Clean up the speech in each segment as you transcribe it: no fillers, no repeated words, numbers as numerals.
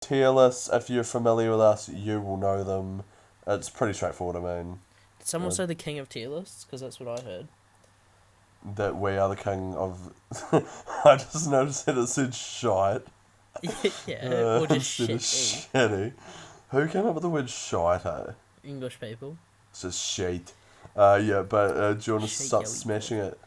tier lists, if you're familiar with us, you will know them. It's pretty straightforward, I mean. Did someone Uh, say the king of tier lists? Because that's what I heard. that we are the king of... I just noticed that it said shite. Yeah, or just Instead of shit. shitty. Who came up with the word shite, eh? English people. It's just shite. Yeah, but do you want to Shite, start yeah, we smashing it?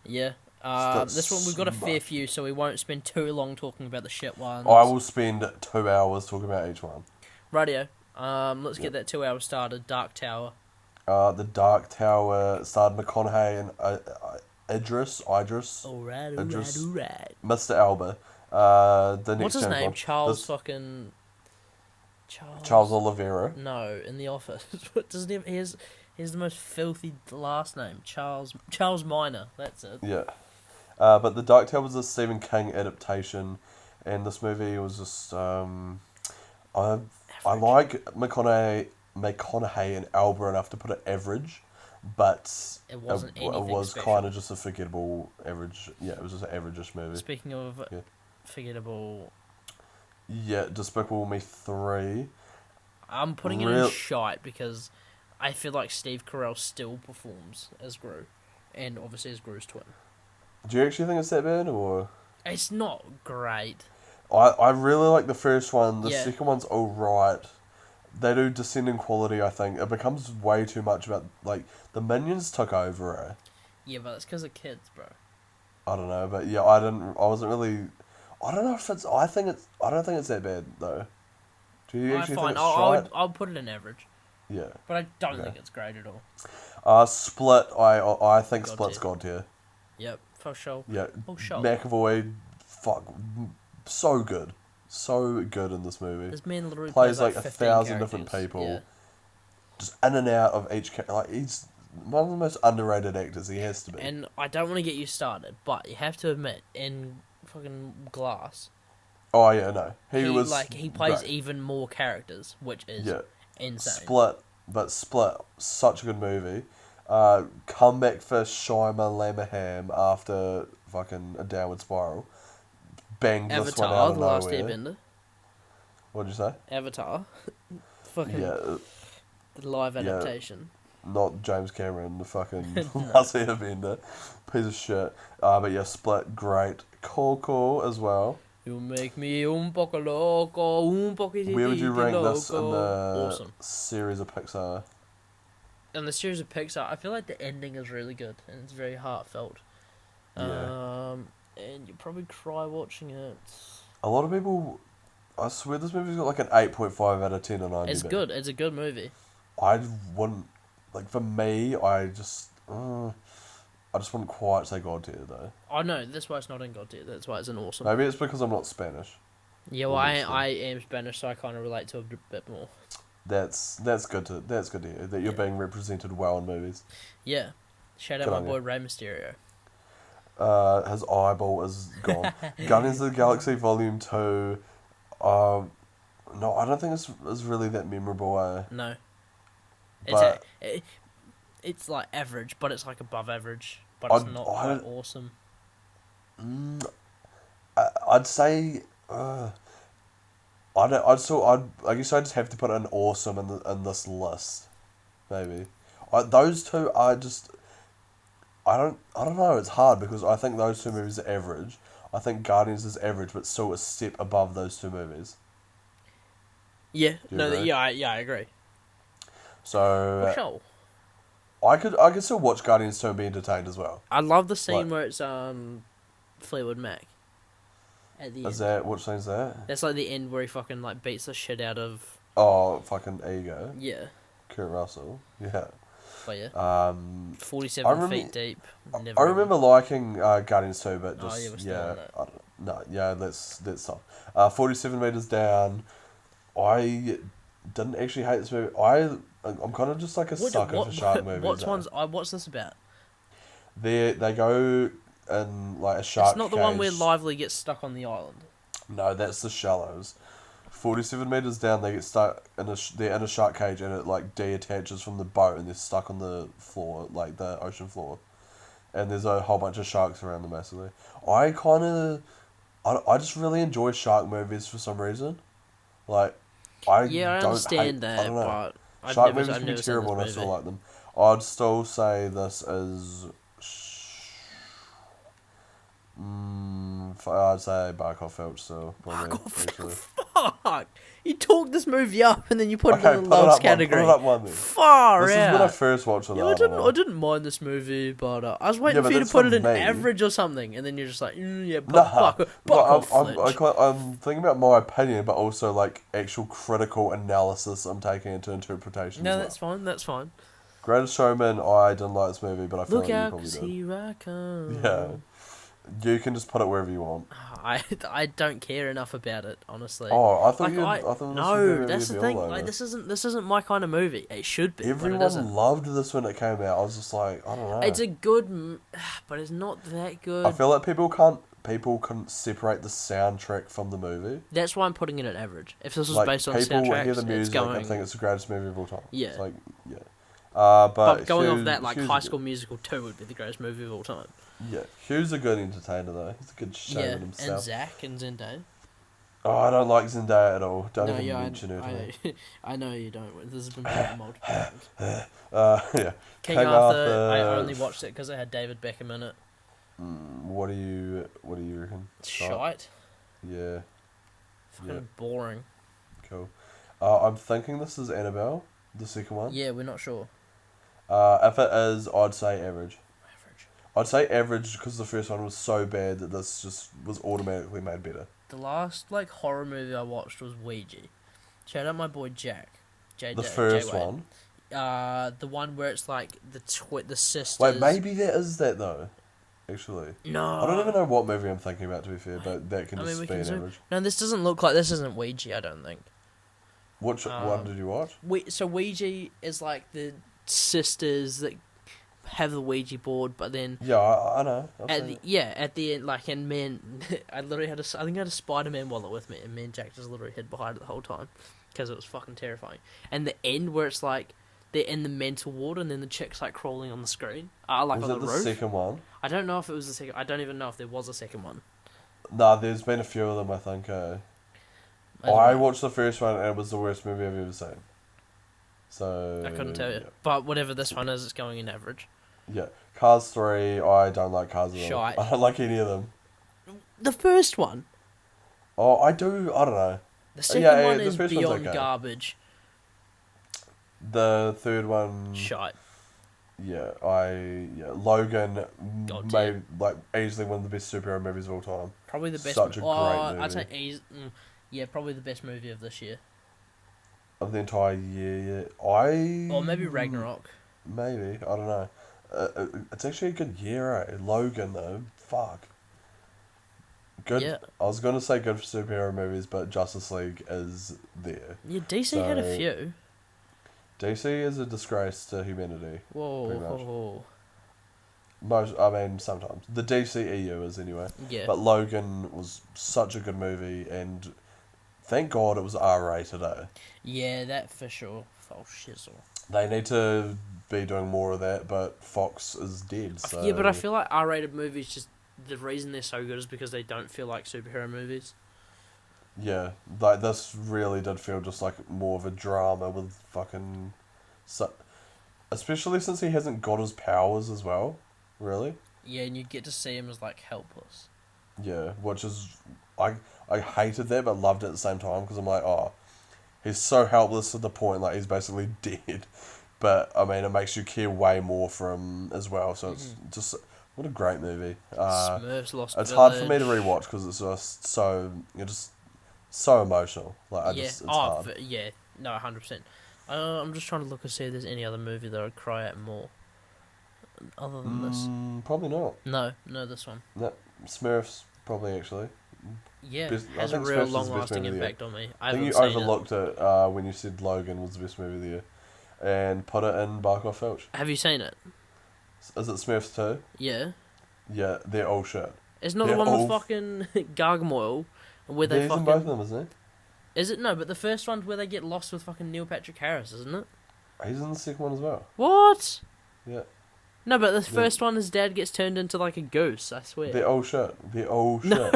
Yeah. Start This one we've got a fair smash. few, so we won't spend too long talking about the shit ones. I will spend 2 hours talking about each one. Radio. Let's get Yep. that 2 hours started. Dark Tower. The Dark Tower starred McConaughey and Idris, Alright, Idris, alright. Mr. Alba. The What's next his James name? Bond. Charles This- fucking... Charles Oliveira. No, in The Office. What doesn't he have? He has the most filthy last name. Charles Minor. That's it. Yeah. But The Dark Tower was a Stephen King adaptation, and this movie was just I like McConaughey and Alba enough to put it average, but It wasn't it anything was special. kind of just a forgettable average. Yeah, it was just an average-ish movie. Speaking of Yeah. forgettable, Yeah, Despicable Me 3. I'm putting it in shite because I feel like Steve Carell still performs as Gru, and obviously as Gru's twin. Do you actually think it's that bad, or...? It's not great. I really like the first one. The Yeah. second one's alright. They do descending quality, I think. It becomes way too much about, like, the minions took over it. Yeah, but it's because of kids, bro. I don't know, but yeah, I wasn't really... I don't know if it's... I don't think it's that bad, though. Do you Alright, actually fine. think it's shite? I'll put it in average, Yeah. but I don't Okay. think it's great at all. Split, I think God Split's tier. God tier. Yep, for sure. Yeah. Oh, sure. McAvoy, fuck, so good. So good in this movie. This man literally Plays plays like 15 1,000 different characters. people. Yeah. Just in and out of each character. Like, he's one of the most underrated actors. He has to be. And I don't want to get you started, but you have to admit, in fucking Glass, Oh, yeah, no. He was he plays great. even more characters, which is Yeah. insane. Split, such a good movie. Comeback for Shima Lamaham after fucking a downward spiral. Banged this one Avatar, out of The Last nowhere. Airbender. What'd you say? Avatar. Fucking Yeah, the live yeah. adaptation. not James Cameron, the fucking Last Airbender. Piece of shit. But yeah, Split, great. Coco as well. You make me un poco loco, un poquitito Where would you rank this in loco. the Awesome. series of Pixar? And the series of Pixar, I feel like the ending is really good and it's very heartfelt. Yeah. And you probably cry watching it. A lot of people... I swear this movie's got like an 8.5 out of 10 on IMDb. It's good. It's a good movie. I wouldn't... Like, for me, I just wouldn't quite say God tier, though. Oh no, that's why it's not in God tier. That's why it's an awesome. Maybe it's because I'm not Spanish. Yeah, well, I Obviously. am Spanish, so I kind of relate to it a bit more. That's good to hear, that you're Yeah. being represented well in movies. Yeah. Shout out Good my on boy you. Rey Mysterio. His eyeball is gone. Guardians of the Galaxy Volume 2. No, I don't think it's really that memorable. No. But It's like average, but it's like above average. But it's not quite awesome. I'd say I guess I just have to put an awesome in this list, maybe. Those two are just I don't know. It's hard because I think those two movies are average. I think Guardians is average, but still a step above those two movies. Yeah. you No. agree? I agree. So For sure. I could still watch Guardians 2 and be entertained as well. I love the scene Like- where it's Fleetwood Mac. At the Is end. that which scene's that? That's like the end where he fucking like beats the shit out of Oh, fucking Ego, yeah. Kurt Russell. Yeah. But yeah. I 47 feet deep. Never I remember liking Guardians 2, but Oh, just yeah, we're still on that. I don't, no, yeah, let's stop. 47 meters down. I didn't actually hate this movie. I'm kind of just like a sucker for shark movies. What's this about? They go in like a shark. It's not the one where cage. Lively gets stuck on the island. No, that's the Shallows. 47 meters down, they get stuck they're in a shark cage, and it like deattaches from the boat, and they're stuck on the floor, like the ocean floor. And there's a whole bunch of sharks around them, basically. I just really enjoy shark movies for some reason. Like, Yeah, I understand that, I don't know. but Shark movies I've can be never seen terrible, this and I movie. still like them. I'd still say this is. I'd say Barkov Filch still, probably. Actually. Fuck! You talked this movie up and then you put it Okay, in the put it loves up one, category. put it up one then. Far This out. is when I first watched it. Yeah, I didn't mind this movie, but I was waiting Yeah, for but you to that's put for it in me. average or something, and then you're just like, yeah, Nah, Barkov I'm thinking about my opinion, but also like actual critical analysis I'm taking into interpretation. No, as well. that's fine. Greatest Showman, I didn't like this movie, but I feel Look like you out, probably 'cause did. here I come. Yeah, you can just put it wherever you want. I don't care enough about it, honestly. Oh, I thought Like, I thought this no, would be that's the thing. Like, this isn't my kind of movie. It should be, but it Everyone isn't. loved this when it came out. I was just like, I don't know. It's a good, but it's not that good. I feel like people couldn't separate the soundtrack from the movie. That's why I'm putting it at average. If this was Like, based on people soundtracks, hear the it's music going. and think it's the greatest movie of all time. Yeah. It's like, yeah. But going Hugh, off that, like Hugh's High a School Musical 2 would be the greatest movie of all time. Yeah, Hugh's a good entertainer though. He's a good showman Yeah, himself. and Zach and Zendaya. Oh, I don't like Zendaya at all. Don't No, even yeah, mention her to me. I know you don't. This has been put up multiple times. Yeah. King Arthur, I only watched it because it had David Beckham in it. What do you reckon? Shite. Yeah. Fucking boring. Cool. I'm thinking this is Annabelle, the second one. Yeah, we're not sure. If it is, I'd say average. Average. I'd say average because the first one was so bad that this just was automatically made better. The last horror movie I watched was Ouija. Shout out my boy Jack. The first one. The one where it's like the sisters. Wait, maybe there is that though. Actually. No. I don't even know what movie I'm thinking about, to be fair, but that can just be an average. No, this doesn't look like this isn't Ouija. I don't think. Which one did you watch? So Ouija is like the sisters that have the Ouija board, but then Yeah, I know. at the end, like, and man, I think I had a SpiderMan wallet with me, and me and Jack just literally hid behind it the whole time because it was fucking terrifying. And the end where it's like they're in the mental ward, and then the chick's like crawling on the screen, like was on it the the roof. second one? I don't know if it was the second. I don't even know if there was a second one. Nah, there's been a few of them, I think. I watched the first one, and it was the worst movie I've ever seen. So I couldn't tell you, yeah. but whatever this one is, it's going in average. Yeah, Cars 3, I don't like Cars at all. Shite. I don't like any of them. The first one. Oh, I do. I don't know. The second one the is first one's beyond okay. garbage. The third one. Shite. Yeah, Logan God made like easily one of the best superhero movies of all time. Probably the best. Such a great I'd movie. say yeah, probably the best movie of this year. Of the entire year, Or maybe Ragnarok. Maybe, I don't know. It's actually a good year, eh? Logan though, fuck. Good. Yeah. I was gonna say good for superhero movies, but Justice League is there. Yeah, DC had a few. DC is a disgrace to humanity. Whoa. Sometimes the DCEU is anyway. Yeah. But Logan was such a good movie, and thank God it was R-rated. Yeah, that for sure. Oh shizzle. They need to be doing more of that, but Fox is dead. So. Yeah, but I feel like R-rated movies just the reason they're so good is because they don't feel like superhero movies. Yeah, like this really did feel just like more of a drama with fucking, especially since he hasn't got his powers as well, really. Yeah, and you get to see him as like helpless. Yeah, which is I hated that but loved it at the same time because I'm like, oh, he's so helpless to the point like he's basically dead, but I mean it makes you care way more for him as well. So it's just what a great movie. Smurfs Lost It's Village. hard for me to rewatch because it's just so emotional. Like it's hard. Yeah, no, 100%. I'm just trying to look and see if there's any other movie that I'd cry at more. Other than this. Probably not. No, this one. No, Smurfs probably actually. Yeah, I has a think real Smurfs is the best long-lasting movie of the impact on me. I think you overlooked it when you said Logan was the best movie of the year, and put it in Barkov Filch. Have you seen it? Is it Smurfs 2? Yeah. Yeah, they're all shit. It's not the one with fucking Gargoyle, where they He's fucking... in both of them, isn't Is it? No, but the first one's where they get lost with fucking Neil Patrick Harris, isn't it? he? He's in the second one as well. What? Yeah. No, but the first one, his dad gets turned into like a goose, I swear. They're all shit. They're all shit. No!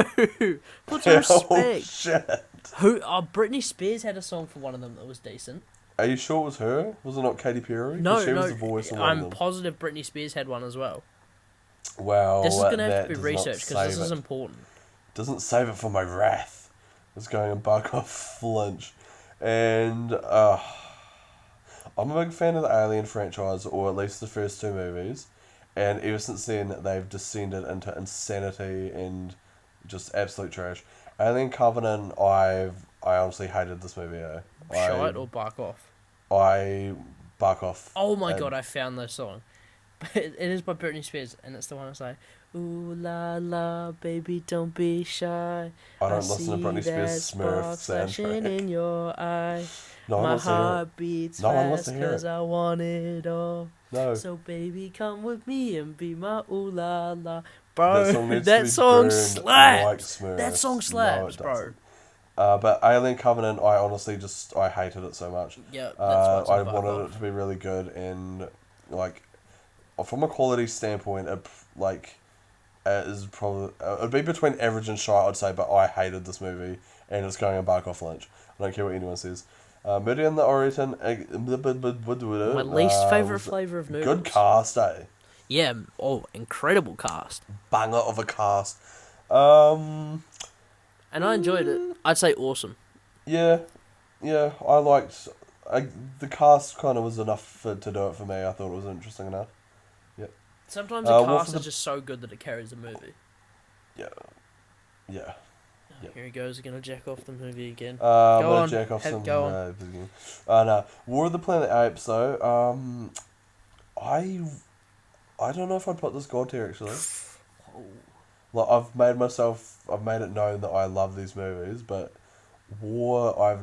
Put some They're all respect. shit. Who? Oh, Britney Spears had a song for one of them that was decent. Are you sure it was her? Was it not Katy Perry? 'Cause No, she no. was the voice of one of I'm them. positive Britney Spears had one as well. Well, This is gonna have that to be does not researched because this save is it. important. Doesn't save it for my wrath. It's going and bug off flinch. And I'm a big fan of the Alien franchise, or at least the first two movies. And ever since then, they've descended into insanity and just absolute trash. Alien Covenant, I honestly hated this movie. Shite or bark off? I buck off. Oh my god, I found this song. It is by Britney Spears, and it's the one that's like, ooh la la, baby, don't be shy. I don't listen to Britney Spears' Smurfs flashing in soundtrack. your eye. No one My wants to hear it. heart beats No one wants fast to hear because it. I want it all. No. So baby, come with me and be my ooh la la. Bro, That song, needs to that be song burned slaps. like Smurfs. That song No, slaps, it bro. doesn't. But Alien Covenant, I honestly I hated it so much. Yeah, that's I wanted it to be really good, and like from a quality standpoint, it is probably it'd be between average and shy, I'd say. But I hated this movie, and it's going on bark off lunch. I don't care what anyone says. Murder in the Orient. My least favourite flavour of noodles. Good cast, eh? Yeah, incredible cast. Banger of a cast. And I enjoyed it. I'd say awesome. Yeah, I liked. The cast kind of was enough to do it for me. I thought it was interesting enough. Sometimes the well, cast for is just so good that it carries the movie. Yeah. Yeah. Here he goes, going to jack off the movie again. I'm Go gonna on. jack off Have- some. go on. No. War of the Planet Apes though. I don't know if I'd put this god tier actually. Oh. Like I've made it known that I love these movies, but War I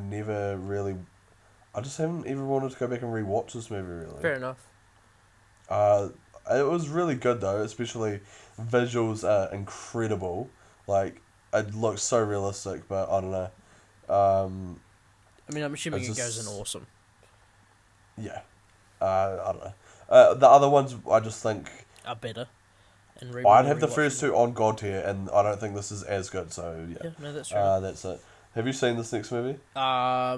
just haven't ever wanted to go back and rewatch this movie really. Fair enough. It was really good though, especially visuals are incredible. Like it looks so realistic, but I don't know. I mean, I'm assuming it It's goes just- in awesome. Yeah, I don't know. The other ones I just think Are better. And I'd have the first two on God tier, and I don't think this is as good. So yeah, Yeah, no, that's true. that's it. Have you seen this next movie? I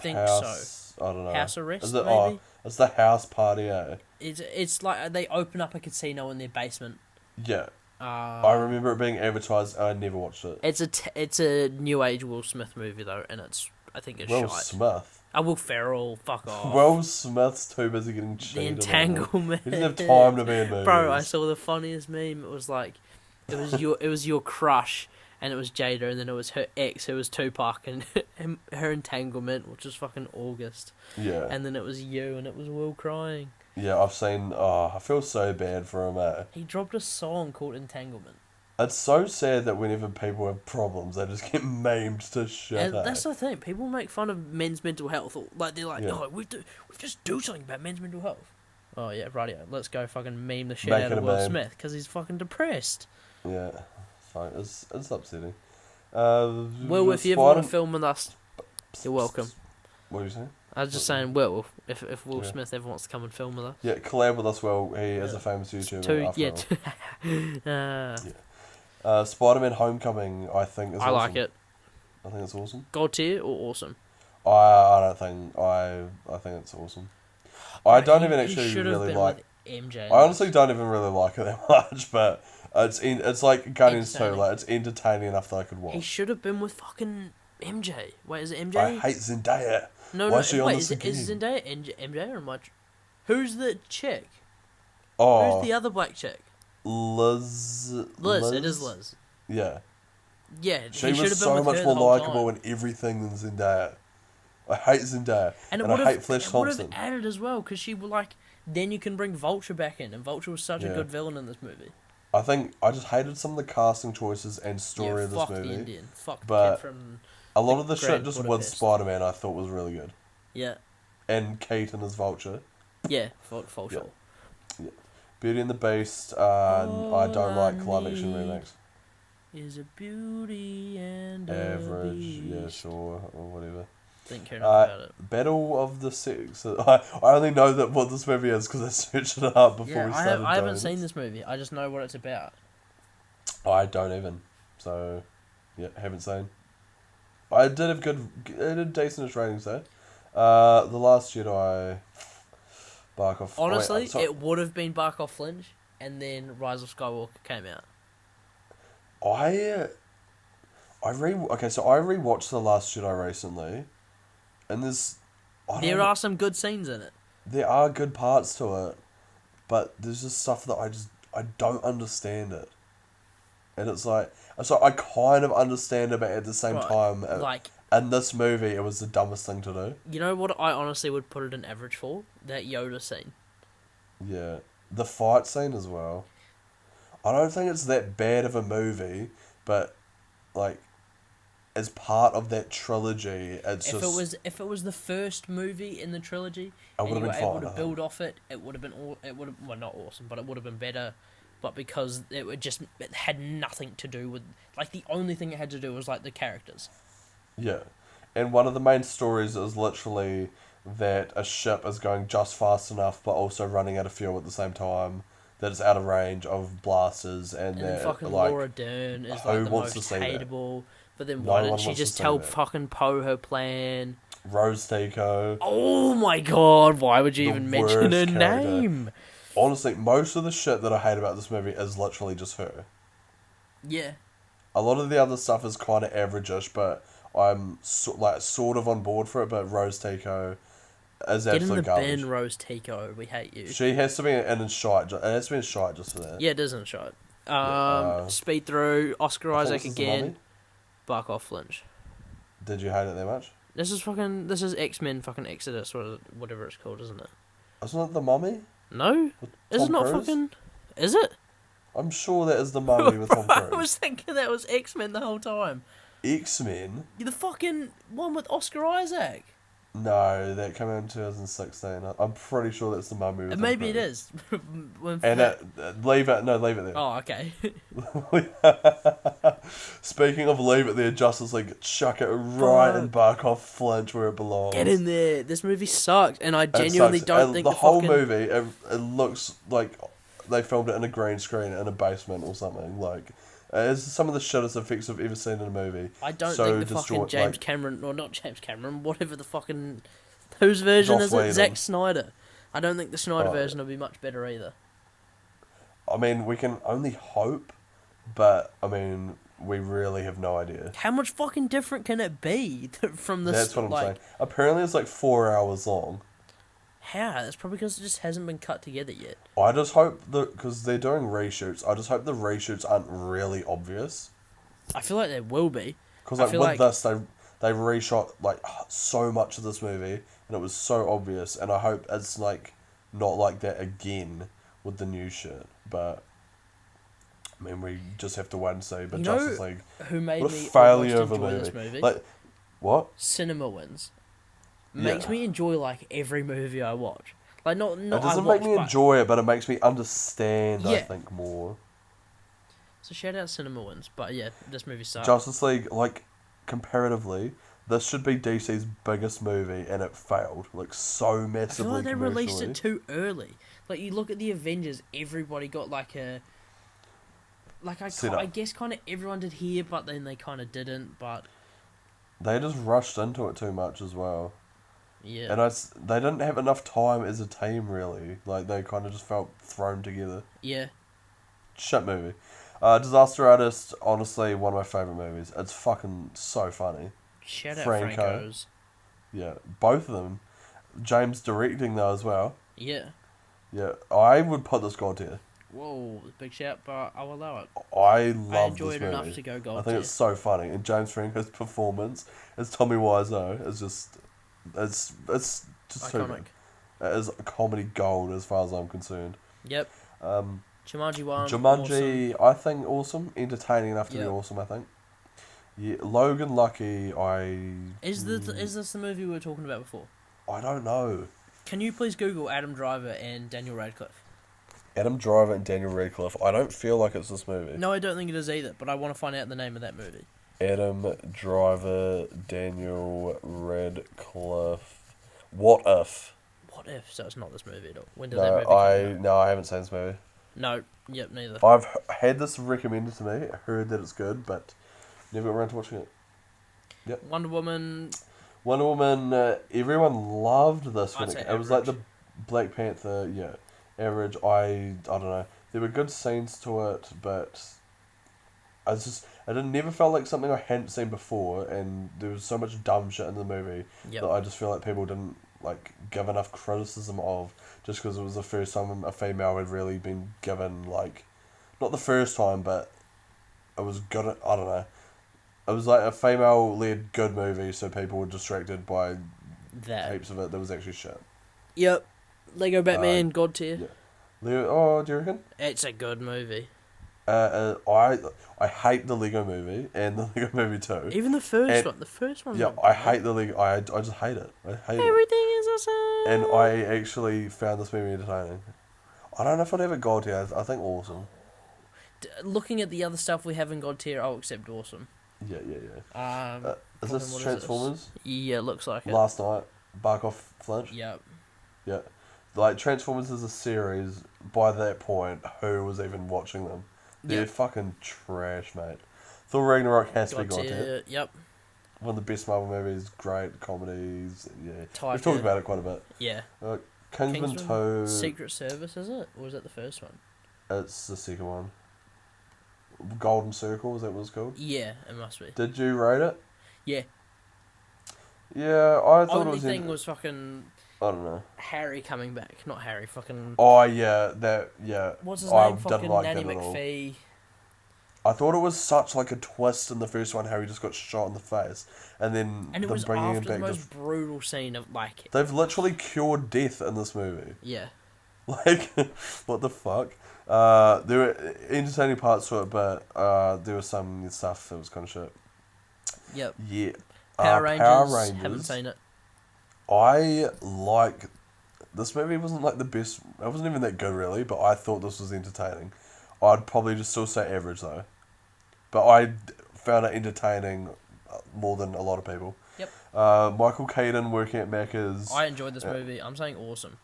think so. I don't know. House Arrest, Is it? maybe? Oh, it's the house party. Eh? It's like they open up a casino in their basement. Yeah, I remember it being advertised. And I never watched it. It's a new age Will Smith movie though, and I think it's Will shite. Smith. Will Ferrell, fuck off. Will Smith's too busy getting The cheated. entanglement. He doesn't have time to be in movies. Bro, I saw the funniest meme. It was like, it was your crush, and it was Jada, and then it was her ex, who was Tupac, and her entanglement, which was fucking August. Yeah. And then it was you, and it was Will crying. Yeah, I've seen. Oh, I feel so bad for him. Eh? He dropped a song called Entanglement. It's so sad that whenever people have problems, they just get memed to shit. And eh? that's the thing. People make fun of men's mental health. Or, like they're like, Yeah. "Oh, we just do something about men's mental health." Oh yeah, rightio. Let's go fucking meme the shit Make out it of a Will meme. Smith because he's fucking depressed. Yeah, fine. It's upsetting. Will, if you ever want to film with us, you're welcome. What are you saying? I was just saying, Will, if Will Yeah. Smith ever wants to come and film with us. Yeah, collab with us. Will he is a famous YouTuber? SpiderMan Homecoming. I think is. I awesome. like it. I think it's awesome. God tier or awesome? I don't think I think it's awesome. I don't even He actually should have really been like. with MJ. I honestly don't even really like it that much, but it's like Guardians 2, Entertaining. like it's entertaining enough that I could He watch. should have been with fucking MJ. Wait, is it MJ? I hate Zendaya. No, Why is she on wait, this is again? Zendaya MJ or much? Who's the chick? Oh, Who's the other black chick? Liz. Liz. It is Liz. Yeah, Yeah, she he should was have been so with much her more the whole likable time. in everything than Zendaya. I hate Zendaya, And it I would hate have Flash Thompson. added as well because she would like. Then you can bring Vulture back in, and Vulture was such a Yeah. good villain in this movie. I think I just hated some of the casting choices and story Yeah, of this fuck the movie. Indian. Fuck but- the kid from. A lot The of the shit Grand just with Budapest. Spider-Man I thought was really good. Yeah, And Keaton as Vulture. yeah, full Yeah. sure. Beauty and the Beast, I don't like live action need remakes. Is a beauty and Average, a yeah, beast. sure, or whatever. Didn't care enough about it. Battle of the Sex. I only know that what this movie is because I searched it up before Yeah, we I started haven't doing seen this movie. I just know what it's about. I don't even. So, yeah, haven't seen. I did have good, it did decentish ratings though. The Last Jedi, Barkov. Honestly, it would have been Bark Off Flinch, and then Rise of Skywalker came out. I rewatched The Last Jedi recently, and There are some good scenes in it. there are good parts to it, but there's just stuff that I don't understand it, and it's like so I kind of understand it, but at the same Right, time, like, in this movie, it was the dumbest thing to do. you know what I honestly would put it in average for? That Yoda scene. Yeah, the fight scene as well. I don't think it's that bad of a movie, but like, as part of that trilogy, If it was the first movie in the trilogy, would and have you were been able fine, to I think. build off it, it would have been well, not awesome, but it would have been better. But because it had nothing to do with, like, the only thing it had to do was like the characters. Yeah, and one of the main stories is literally that a ship is going just fast enough, but also running out of fuel at the same time. That it's out of range of blasters, and And then that fucking like Laura Dern is who like the wants to most see that? hateable. But then No why one didn't she wants to just see tell that. fucking Poe her plan? Rose Tico. Oh my god, why would you The even mention her worst character. name? Honestly, most of the shit that I hate about this movie is literally just her. Yeah. A lot of the other stuff is kind of average-ish, but I'm sort of on board for it. But Rose Tico is Get in absolute the garbage. bin, Rose Tico. We hate you. She has to be in shite. It has to be in shite just for that. Yeah, it isn't shot. Yeah, Speed through, Oscar I thought Isaac this is The again. Mummy. Bark Off Flinch. Did you hate it that much? This is X-Men fucking Exodus, or whatever it's called, isn't it? Isn't it The Mummy? No? With Is Tom it not Cruise? fucking... Is it? I'm sure that is The Mummy with Tom I Cruise. was thinking that was X-Men the whole time. X-Men? The fucking one with Oscar Isaac. No, that came out in 2016. I'm pretty sure that's The Mummy with Tom Maybe it Cruise. is. And leave it there. Oh, okay. Speaking of leave it there, Justice League, chuck it right in Bark Off Flinch where it belongs. Get in there. This movie sucks, and I It genuinely sucks. don't And think the whole fucking... movie, it looks like they filmed it in a green screen in a basement or something. Like, it's some of the shittest effects I've ever seen in a movie. I don't So think the fucking disjoint, James like- Cameron, or not James Cameron, whatever the fucking... Whose version Joss is it? Whedon. Zack Snyder. I don't think the Snyder Oh. version will be much better either. I mean, we can only hope, but I mean, we really have no idea. How much fucking different can it be from this? That's what I'm like, saying. Apparently, it's like 4 hours long. How? That's probably because it just hasn't been cut together yet. I just hope because they're doing reshoots. I just hope the reshoots aren't really obvious. I feel like they will be. Because I like feel with like- this, they reshot like so much of this movie, and it was so obvious. And I hope it's like not like that again with the new shit. But I mean, we just have to wait and see. But You know Justice League, Who made what a me failure almost of a enjoy movie. this movie? Like what? Cinema Wins. Yeah. Makes me enjoy like every movie I watch. Like not It I doesn't watch, make me but- enjoy it, but it makes me understand. I Yeah. think more. So shout out Cinema Wins, but yeah, this movie sucks. Justice League, like comparatively, this should be DC's biggest movie, and it failed like so I massively. feel like they released commercially. it too early. Like you look at the Avengers, everybody got like a. Like Set up. I guess kind of everyone did here, but then they kind of didn't. But They just rushed into it too much as well. yeah, And they didn't have enough time as a team, really. Like, they kind of just felt thrown together. yeah. Shit movie. Disaster Artist, honestly, one of my favourite movies. It's fucking so funny. Shout out Franco. Franco's. Yeah, both of them. James directing, though, as well. Yeah. Yeah, I would put this God tier. Whoa, big shout, but I'll allow it. I love I enjoy this it movie. enough to go I gold think tier. it's so funny. And James Franco's performance as Tommy Wiseau is just... It's just too Iconic. good. It is comedy gold as far as I'm concerned. Yep. Jumanji 1. Jumanji, I think awesome. Entertaining enough to be Yep. awesome, I think. Yeah, Logan Lucky, Is this the movie we were talking about before? I don't know. Can you please Google Adam Driver and Daniel Radcliffe? Adam Driver and Daniel Radcliffe. I don't feel like it's this movie. No, I don't think it is either, but I want to find out the name of that movie. Adam Driver, Daniel Radcliffe. What if? What if? So it's not this movie at all. When did that movie come out? I haven't seen this movie. No, yep, neither. I've had this recommended to me, heard that it's good, but never got around to watching it. Yep. Wonder Woman. Wonder Woman, everyone loved this when I'd say it was like the average. Black Panther, yeah, average. I don't know. There were good scenes to it, but it never felt like something I hadn't seen before, and there was so much dumb shit in the movie Yep. that I just feel like people didn't like give enough criticism of, just because it was the first time a female had really been given, like, not the first time, but it was good. I don't know. It was like a female-led good movie, so people were distracted by That. heaps of it that was actually shit. Yep. Lego Batman, God tier. Yeah. Leo, do you reckon? It's a good movie. I hate the Lego movie and the Lego movie 2. Even the first And- one. The first one. Yeah, I hate the Lego. I just hate it. I hate it. Everything is awesome. And I actually found this movie entertaining. I don't know if I'd have a God tier. I think awesome. Looking at the other stuff we have in God tier, I'll accept awesome. Yeah. Is Is this what is Transformers? Yeah, it looks like it. Last night, Bark Off Flinch. Yep. Yeah. Like, Transformers is a series, by that point, who was even watching them? They're Yep. fucking trash, mate. Thor Ragnarok has to be God God tier. tier. Yep. One of the best Marvel movies, great comedies, yeah. Type We've talked tier. about it quite a bit. Yeah. Kingsman 2, Secret Service, is it? Or was that the first one? it's the second one. Golden Circle, is that what it's called? Yeah, it must be. Did you rate it? Yeah. Yeah, I thought Only it was... thing was fucking I don't know. Harry coming back. Not Harry, fucking... Oh, yeah. What's his I name? didn't Fucking like Nanny that at all. McPhee. I thought it was such like a twist in the first one how he just got shot in the face. And then And it them was bringing him after the back... most brutal scene of, like... They've literally cured death in this movie. Yeah. Like, what the fuck? There were entertaining parts to it, but there was some stuff that was kind of shit. Yep. Yeah. Power Rangers. Haven't seen it. I like... This movie wasn't like the best... It wasn't even that good, really, but I thought this was entertaining. I'd probably just still say average, though. But I found it entertaining more than a lot of people. Yep. Michael Caine working at Macca's. I enjoyed this movie. I'm saying awesome.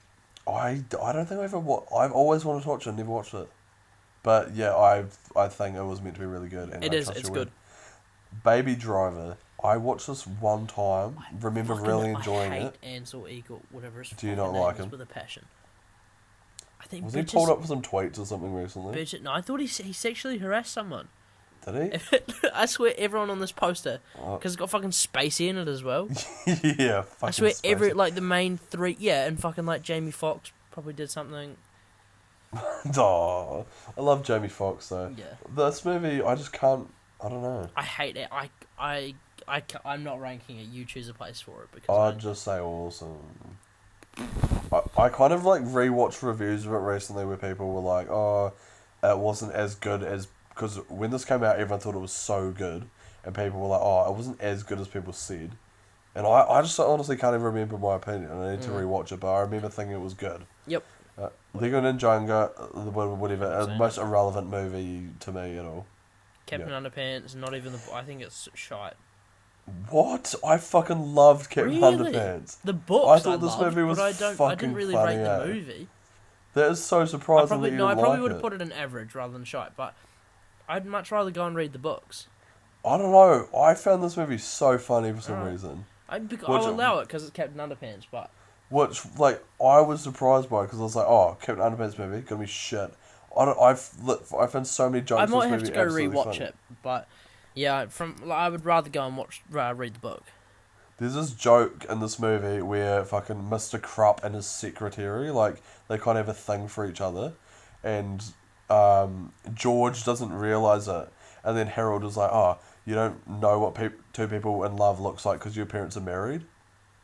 I don't think I've always wanted to watch it, never watched it. But yeah, I think it was meant to be really good. And It's good. Baby Driver. I watched this one time. Remember really enjoying I hate it. Ansel Eagle, whatever his Do you fucking not name like is, him? with a passion. I think Was he pulled up for some tweets or something recently? No, I thought he sexually harassed someone. Did I swear everyone on this poster, he? because it's got fucking Spacey in it as well. Yeah, fucking I swear spicy. like the main three, yeah, and fucking like Jamie Foxx probably did something. Oh, I love Jamie Foxx though. Yeah. This movie, I just can't. I don't know. I hate it. I'm not ranking it. You choose a place for it because I'd just say awesome. I kind of like rewatched reviews of it recently where people were like, "Oh, it wasn't as good as," because when this came out, everyone thought it was so good, and people were like, "Oh, it wasn't as good as people said," and I just honestly can't even remember my opinion. I need to rewatch it, but I remember thinking it was good. Yep. Lego Ninjago, whatever, a Same. most irrelevant movie to me at all. Captain Underpants, not even the. I think it's shite. What? I fucking loved Captain Really? Underpants. The books I thought this loved, movie was but I didn't fucking really funny, rate the eh? movie. That is so I surprising probably that you no, I didn't probably like would have it. put it in average rather than shite, but I'd much rather go and read the books. I don't know. I found this movie so funny for some reason. I'll Which- allow it because it's Captain Underpants, but Which, like, I was surprised by because I was like, oh, Captain Underpants movie, gonna be shit. I found so many jokes I in might this have movie to go absolutely rewatch funny. it. But yeah, I would rather go and read the book. There's this joke in this movie where fucking Mr. Krupp and his secretary, like, they kind of have a thing for each other. And George doesn't realise it. And then Harold is like, oh, you don't know what two people in love looks like because your parents are married?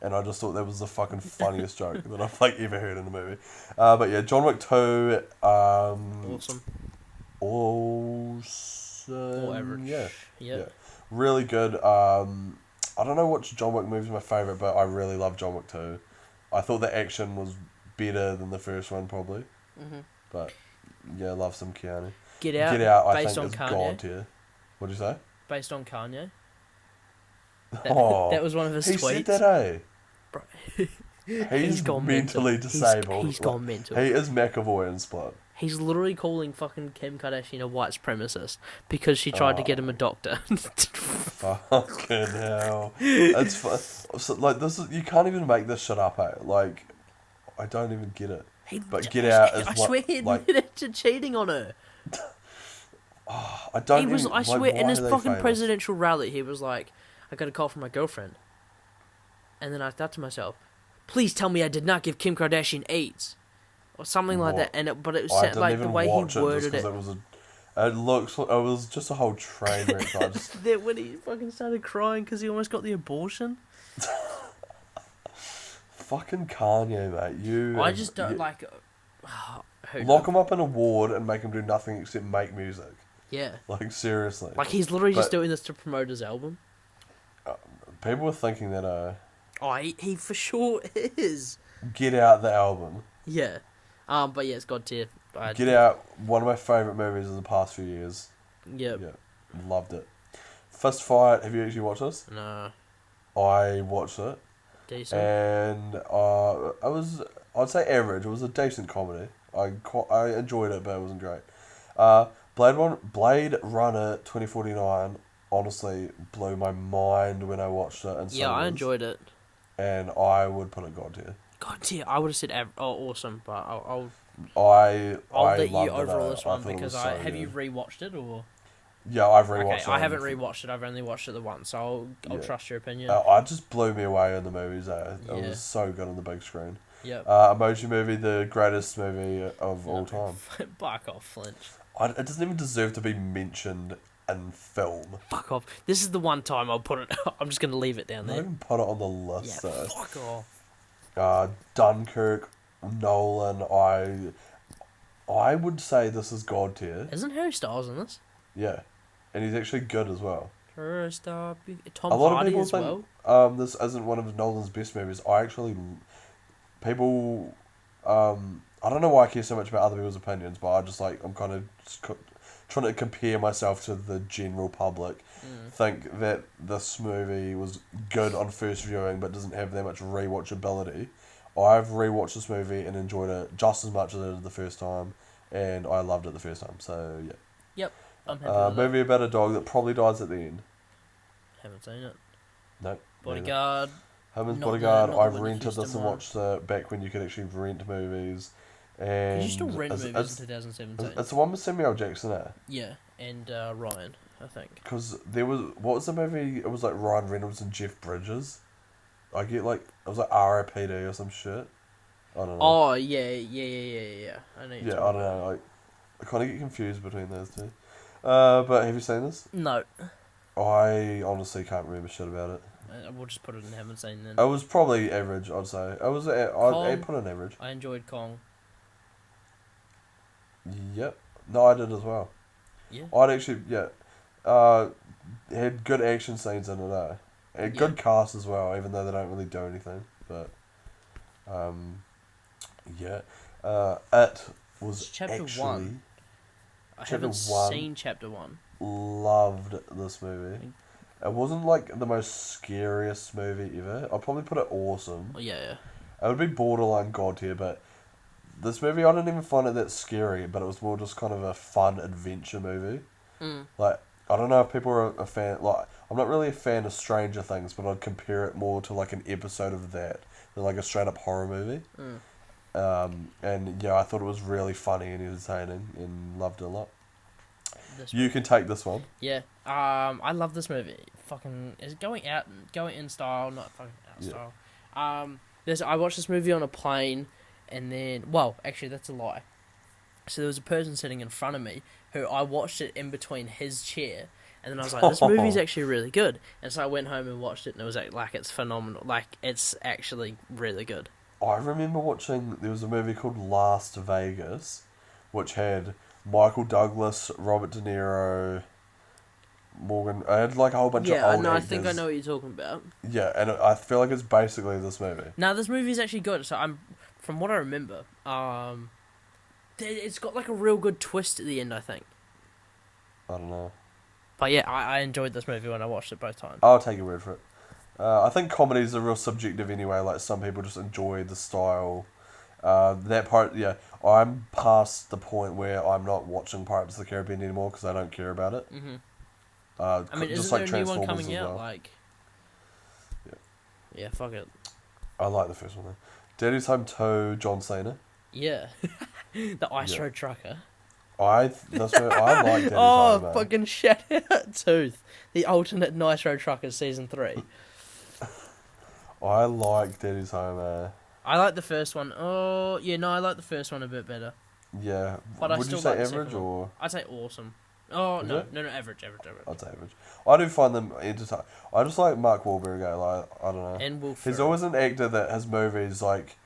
And I just thought that was the fucking funniest joke that I've, like, ever heard in a movie. But yeah, John Wick 2, Awesome. awesome. Or average. Yeah. Yep. Yeah. Really good. I don't know which John Wick movie is my favourite, but I really love John Wick 2. I thought the action was better than the first one, probably. Mhm. But, yeah, I love some Keanu. Get Out. Get Out, I based think, on is Kanye. God tier. What'd you say? Based on Kanye. Oh, That was one of his he tweets. said that, eh? Bro. He's gone mentally mental. disabled. He's gone mental. He is McAvoy in Split. He's literally calling fucking Kim Kardashian a white supremacist because she tried to get him a doctor. Fucking hell. It's so, like, this is, you can't even make this shit up, eh? Like, I don't even get it. But Get Out is I what, swear he admitted to cheating on her. I don't He was, even, I swear, why in his are they fucking famous? presidential rally, he was like, I got a call from my girlfriend. And then I thought to myself, please tell me I did not give Kim Kardashian AIDS. Or something like that. But it was I didn't like even the way he watch worded it. it. It was just a whole train wreck. I just, That when he fucking started crying because he almost got the abortion. fucking Kanye, mate. I just don't like... lock him up in a ward and make him do nothing except make music. Yeah. Like, seriously. Like, he's literally just doing this to promote his album. People were thinking that, Oh, he for sure is. Get Out the album. Yeah. But yeah, it's God tier. Get Out, one of my favourite movies of the past few years. Yep. Yeah. Loved it. Fist Fight, have you actually watched this? No. I watched it. Decent. And I'd say average. It was a decent comedy. I enjoyed it, but it wasn't great. Blade Runner 2049 honestly blew my mind when I watched it. And yeah, I enjoyed it. And I would put it God tier. God tier. I would have said awesome, but I'll let you overall this one because have you rewatched it or? Yeah, I've rewatched it. I haven't rewatched it. I've only watched it the once, so I'll trust your opinion. It just blew me away in the movies. It was so good on the big screen. Yep. Emoji Movie, the greatest movie of all time. Fuck off, Flinch. It doesn't even deserve to be mentioned in film. Fuck off. This is the one time I'll put it. I'm just gonna leave it down there. Not even put it on the list. Yeah, fuck off. Dunkirk, Nolan. I would say this is God tier. Isn't Harry Styles in this? Yeah, and he's actually good as well. Tom Hardy as well. This isn't one of Nolan's best movies. I don't know why I care so much about other people's opinions, but I'm kind of trying to compare myself to the general public. Think that this movie was good on first viewing, but doesn't have that much rewatchability. I've rewatched this movie and enjoyed it just as much as I did the first time, and I loved it the first time. So yeah. Yep, I'm happy with movie about a dog that probably dies at the end. Haven't seen it. Nope. Bodyguard. Bodyguard. I rented this and watched it back when you could actually rent movies. And you still rent movies in 2017? It's the one with Samuel Jackson, eh? Yeah, and Ryan, I think. Because what was the movie? It was like Ryan Reynolds and Jeff Bridges. I get it was like R.I.P.D. or some shit. I don't know. Oh, yeah. I know I don't know. I kind of get confused between those two. But have you seen this? No. I honestly can't remember shit about it. We'll just put it in haven't seen then. It was probably average, I'd say. I'd put an average. I enjoyed Kong. Yep. No, I did as well. Yeah. I'd actually, had good action scenes in it, eh? And good cast as well, even though they don't really do anything. But, it was chapter actually... 1. I haven't seen chapter 1. Loved this movie. It wasn't like the most scariest movie ever. I'd probably put it awesome. Oh, yeah. It would be borderline God tier, but this movie, I didn't even find it that scary, but it was more just kind of a fun adventure movie. Like, I don't know if people are a fan, like, I'm not really a fan of Stranger Things, but I'd compare it more to like an episode of that than like a straight up horror movie. And yeah, I thought it was really funny and entertaining and loved it a lot. You can take this one. Yeah. I love this movie. Fucking is going in style, not fucking out style. I watched this movie on a plane, and then actually that's a lie. So there was a person sitting in front of me who I watched it in between his chair, and then I was like, this movie's actually really good. And so I went home and watched it, and it was like it's phenomenal. Like it's actually really good. I remember there was a movie called Last Vegas, which had Michael Douglas, Robert De Niro, Morgan. I had like a whole bunch of old actors. I think I know what you're talking about. Yeah, and I feel like it's basically this movie. No, this movie is actually good. So from what I remember, it's got like a real good twist at the end, I think. I don't know. But yeah, I enjoyed this movie when I watched it both times. I'll take your word for it. I think comedies are real subjective anyway. Like some people just enjoy the style. That part, yeah. I'm past the point where I'm not watching Pirates of the Caribbean anymore because I don't care about it. Mm-hmm. I mean, just isn't like there a new one Transformers coming as out? well. Like, Yeah. yeah, fuck it. I like the first one though. Daddy's Home 2, John Cena. Yeah, the Ice Yeah. Road Trucker. That's where I like Daddy's Oh, Home. fucking shout out Tooth, the alternate Nice Road Trucker season 3. I like Daddy's Home. I like the first one. Oh, yeah, no, I like the first one a bit better. Yeah. But I Would still you say like the second average one. or? I'd say awesome. Oh, Is no, it? no, average. I'd say average. I do find them entertaining. I just like Mark Wahlberg. Like, I don't know. And Will He's Ferrell. always an actor that has movies like.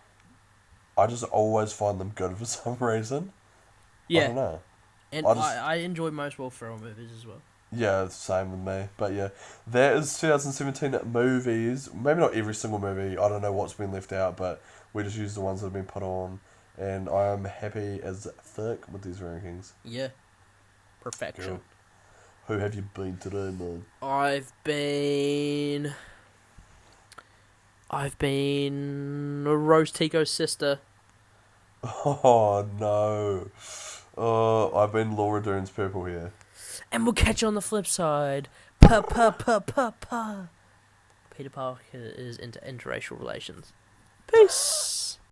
I just always find them good for some reason. I Yeah, don't know. and I enjoy most Will Ferrell movies as well. Yeah, same with me. But yeah, that is 2017 movies. Maybe not every single movie. I don't know what's been left out, but we just use the ones that have been put on. And I am happy as fuck with these rankings. Yeah. Perfection. Cool. Who have you been today, man? I've been Rose Tico's sister. Oh, no. Oh, I've been Laura Dern's Purple Hair. And we'll catch you on the flip side. Pa pa pa pa pa. Peter Parker is into interracial relations. Peace.